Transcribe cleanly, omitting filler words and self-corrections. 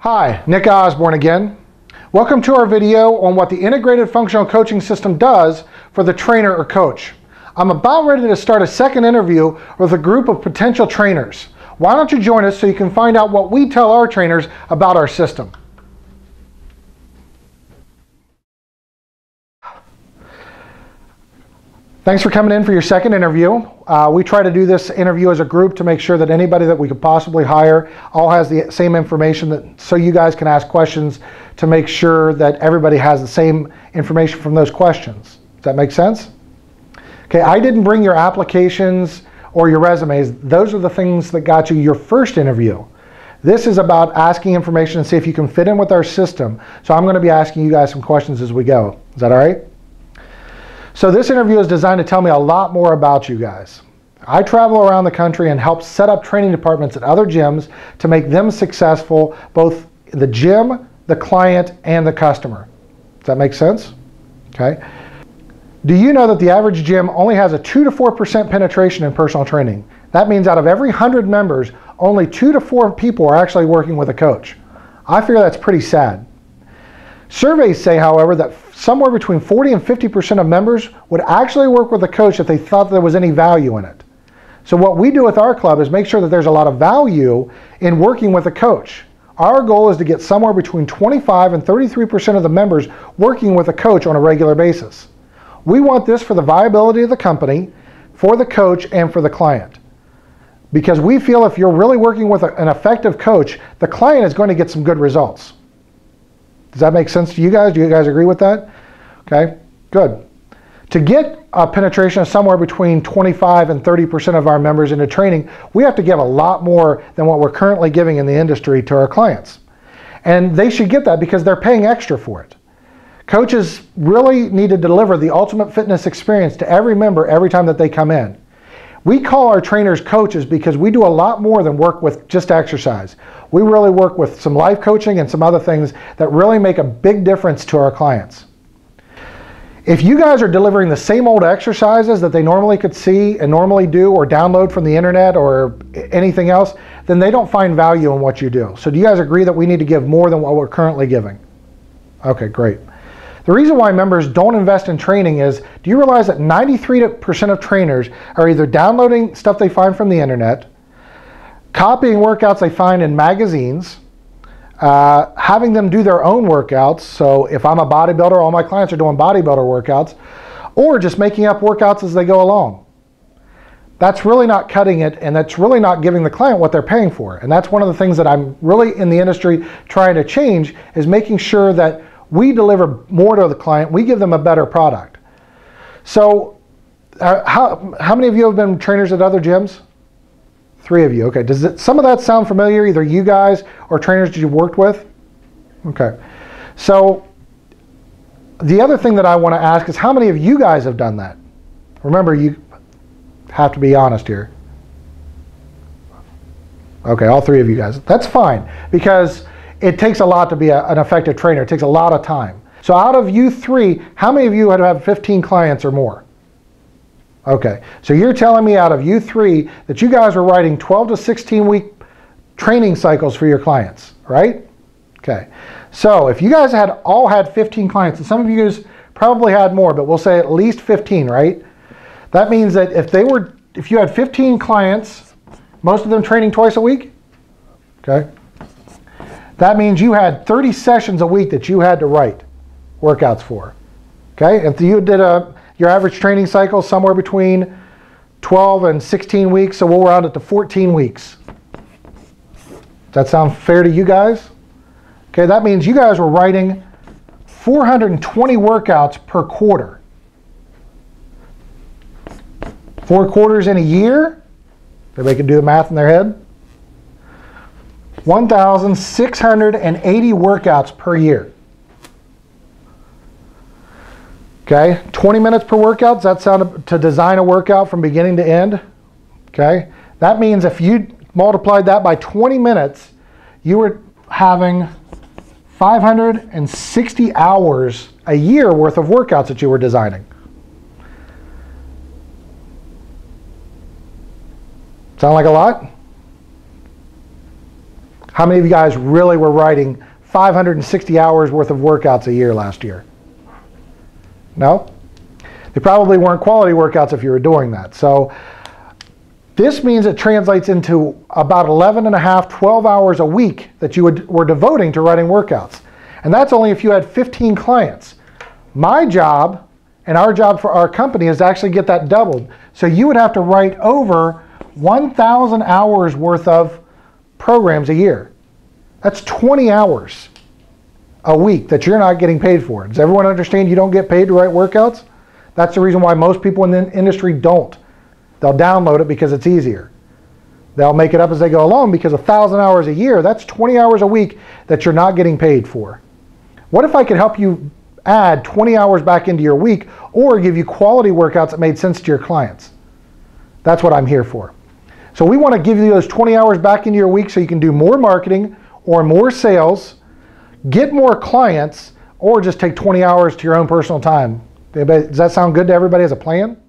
Hi, Nick Osborne again. Welcome to our video on what the integrated functional coaching system does for the trainer or coach. I'm about ready to start a second interview with a group of potential trainers. Why don't you join us so you can find out what we tell our trainers about our system. Thanks for coming in for your second interview. We try to do this interview as a group to make sure that anybody that we could possibly hire all has the same information, so you guys can ask questions to make sure that everybody has the same information from those questions. Does that make sense? Okay, I didn't bring your applications or your resumes. Those are the things that got you your first interview. This is about asking information and see if you can fit in with our system. So I'm going to be asking you guys some questions as we go. Is that all right? So this interview is designed to tell me a lot more about you guys. I travel around the country and help set up training departments at other gyms to make them successful, both the gym, the client, and the customer. Does that make sense? Okay. Do you know that the average gym only has a 2 to 4% penetration in personal training? That means out of every 100 members, only 2 to 4 people are actually working with a coach. I figure that's pretty sad. Surveys say, however, that somewhere between 40 and 50% of members would actually work with a coach if they thought there was any value in it. So what we do with our club is make sure that there's a lot of value in working with a coach. Our goal is to get somewhere between 25 and 33% of the members working with a coach on a regular basis. We want this for the viability of the company, for the coach, and for the client. Because we feel if you're really working with an effective coach, the client is going to get some good results. Does that make sense to you guys? Do you guys agree with that? Okay, good. To get a penetration of somewhere between 25 and 30% of our members into training, we have to give a lot more than what we're currently giving in the industry to our clients. And they should get that because they're paying extra for it. Coaches really need to deliver the ultimate fitness experience to every member every time that they come in. We call our trainers coaches because we do a lot more than work with just exercise. We really work with some life coaching and some other things that really make a big difference to our clients. If you guys are delivering the same old exercises that they normally could see and normally do or download from the internet or anything else, then they don't find value in what you do. So do you guys agree that we need to give more than what we're currently giving? Okay, great. The reason why members don't invest in training is, do you realize that 93% of trainers are either downloading stuff they find from the internet, copying workouts they find in magazines, having them do their own workouts. So if I'm a bodybuilder, all my clients are doing bodybuilder workouts, or just making up workouts as they go along. That's really not cutting it, and that's really not giving the client what they're paying for. And that's one of the things that I'm really in the industry trying to change, is making sure that we deliver more to the client, we give them a better product. So how many of you have been trainers at other gyms? 3 of you, okay. Does some of that sound familiar, either you guys or trainers that you've worked with? Okay. So the other thing that I want to ask is, how many of you guys have done that? Remember, you have to be honest here. Okay, all 3 of you guys. That's fine, because it takes a lot to be an effective trainer. It takes a lot of time. So out of you 3, how many of you have 15 clients or more? Okay, so you're telling me out of you 3 that you guys were writing 12 to 16 week training cycles for your clients, right? Okay, so if you guys all had 15 clients, and some of you guys probably had more, but we'll say at least 15, right? That means that if you had 15 clients, most of them training twice a week, okay? That means you had 30 sessions a week that you had to write workouts for. Okay, if you did your average training cycle somewhere between 12 and 16 weeks, so we'll round it to 14 weeks. Does that sound fair to you guys? Okay, that means you guys were writing 420 workouts per quarter. 4 quarters in a year, everybody can do the math in their head. 1,680 workouts per year. Okay, 20 minutes per workout. Does that sound to design a workout from beginning to end? Okay, that means if you multiplied that by 20 minutes, you were having 560 hours a year worth of workouts that you were designing. Sound like a lot? How many of you guys really were writing 560 hours worth of workouts a year last year? No? They probably weren't quality workouts if you were doing that. So this means it translates into about 11 and a half, 12 hours a week that you were devoting to writing workouts. And that's only if you had 15 clients. My job and our job for our company is to actually get that doubled. So you would have to write over 1,000 hours worth of programs a year. That's 20 hours a week that you're not getting paid for. Does everyone understand you don't get paid to write workouts? That's the reason why most people in the industry don't. They'll download it because it's easier. They'll make it up as they go along because 1,000 hours a year, that's 20 hours a week that you're not getting paid for. What if I could help you add 20 hours back into your week or give you quality workouts that made sense to your clients? That's what I'm here for. So we want to give you those 20 hours back into your week so you can do more marketing or more sales, get more clients, or just take 20 hours to your own personal time. Does that sound good to everybody as a plan?